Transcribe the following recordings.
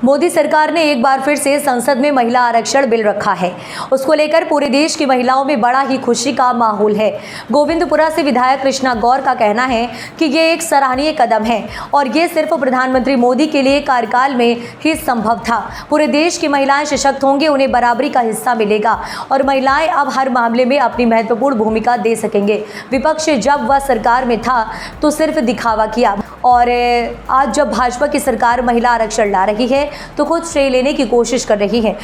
मोदी सरकार ने एक बार फिर से संसद में महिला आरक्षण बिल रखा है। उसको लेकर पूरे देश की महिलाओं में बड़ा ही खुशी का माहौल है। गोविंदपुरा से विधायक कृष्णा गौर का कहना है कि ये एक सराहनीय कदम है और ये सिर्फ प्रधानमंत्री मोदी के लिए कार्यकाल में ही संभव था। पूरे देश की महिलाएं सशक्त होंगी, उन्हें बराबरी का हिस्सा मिलेगा और महिलाएं अब हर मामले में अपनी महत्वपूर्ण भूमिका दे सकेंगे। विपक्ष जब वह सरकार में था तो सिर्फ दिखावा किया और आज जब भाजपा की सरकार महिला आरक्षण ला रही है तो खुद श्रेय लेने की कोशिश कर रही है।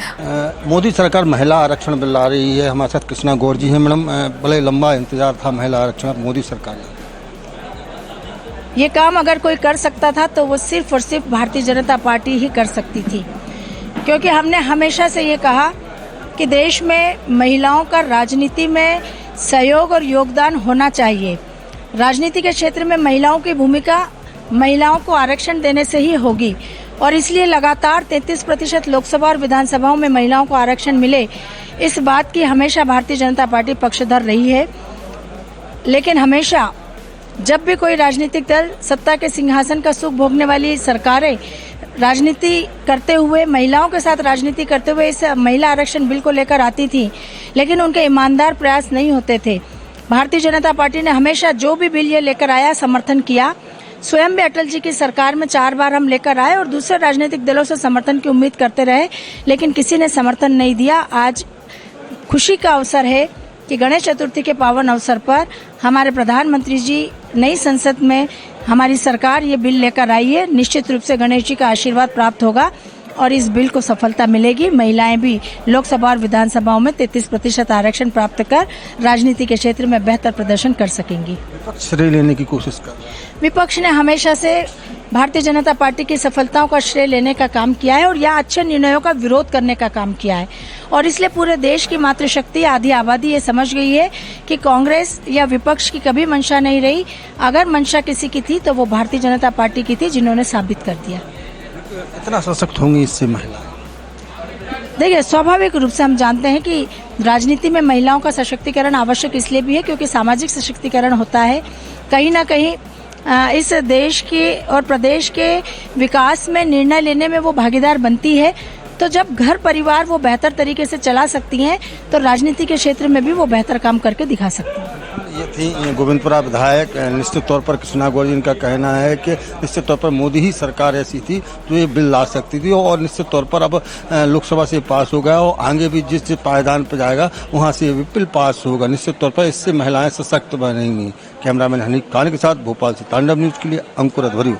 मोदी सरकार महिला आरक्षण बिल ला रही है। हमारे साथ कृष्णा गौर जी हैं। मैडम, बड़े लंबा इंतजार था महिला आरक्षण, मोदी सरकार ने ये काम अगर कोई कर सकता था तो वो सिर्फ और सिर्फ भारतीय जनता पार्टी ही कर सकती थी, क्योंकि हमने हमेशा से ये कहा कि देश में महिलाओं का राजनीति में सहयोग और योगदान होना चाहिए। राजनीति के क्षेत्र में महिलाओं की भूमिका महिलाओं को आरक्षण देने से ही होगी और इसलिए लगातार 33% लोकसभा और विधानसभाओं में महिलाओं को आरक्षण मिले, इस बात की हमेशा भारतीय जनता पार्टी पक्षधर रही है। लेकिन हमेशा जब भी कोई राजनीतिक दल सत्ता के सिंहासन का सुख भोगने वाली सरकारें राजनीति करते हुए, महिलाओं के साथ राजनीति करते हुए इस महिला आरक्षण बिल को लेकर आती थी, लेकिन उनके ईमानदार प्रयास नहीं होते थे। भारतीय जनता पार्टी ने हमेशा जो भी बिल ये लेकर आया समर्थन किया। स्वयं भी अटल जी की सरकार में 4 बार हम लेकर आए और दूसरे राजनीतिक दलों से समर्थन की उम्मीद करते रहे, लेकिन किसी ने समर्थन नहीं दिया। आज खुशी का अवसर है कि गणेश चतुर्थी के पावन अवसर पर हमारे प्रधानमंत्री जी नई संसद में हमारी सरकार ये बिल लेकर आई है। निश्चित रूप से गणेश जी का आशीर्वाद प्राप्त होगा और इस बिल को सफलता मिलेगी। महिलाएं भी लोकसभा और विधानसभाओं में 33% आरक्षण प्राप्त कर राजनीति के क्षेत्र में बेहतर प्रदर्शन कर सकेंगी। विपक्ष श्रेय लेने की कोशिश कर रहा है। विपक्ष ने हमेशा से भारतीय जनता पार्टी की सफलताओं का श्रेय लेने का काम किया है और या अच्छे निर्णयों का विरोध करने का काम किया है और इसलिए पूरे देश की मातृशक्ति आधी आबादी ये समझ गई है कि कांग्रेस या विपक्ष की कभी मंशा नहीं रही। अगर मंशा किसी की थी तो वो भारतीय जनता पार्टी की थी, जिन्होंने साबित कर दिया। इतना सशक्त होंगी इससे महिला? देखिए, स्वाभाविक रूप से हम जानते हैं कि राजनीति में महिलाओं का सशक्तिकरण आवश्यक इसलिए भी है क्योंकि सामाजिक सशक्तिकरण होता है। कहीं ना कहीं इस देश के और प्रदेश के विकास में निर्णय लेने में वो भागीदार बनती है। तो जब घर परिवार वो बेहतर तरीके से चला सकती हैं तो राजनीति के क्षेत्र में भी वो बेहतर काम करके दिखा सकती हैं। ये थी गोविंदपुरा विधायक। निश्चित तौर पर कृष्णा गौर जी का कहना है कि निश्चित तौर पर मोदी ही सरकार ऐसी थी तो ये बिल ला सकती थी और निश्चित तौर पर अब लोकसभा से पास हो गया और आगे भी जिस पायदान पर जाएगा वहाँ से ये बिल पास होगा। निश्चित तौर पर इससे महिलाएं सशक्त बनेंगी। कैमरामैन हनीफ खान के साथ भोपाल से तांडव न्यूज के लिए अंकुर अध्वर्यु।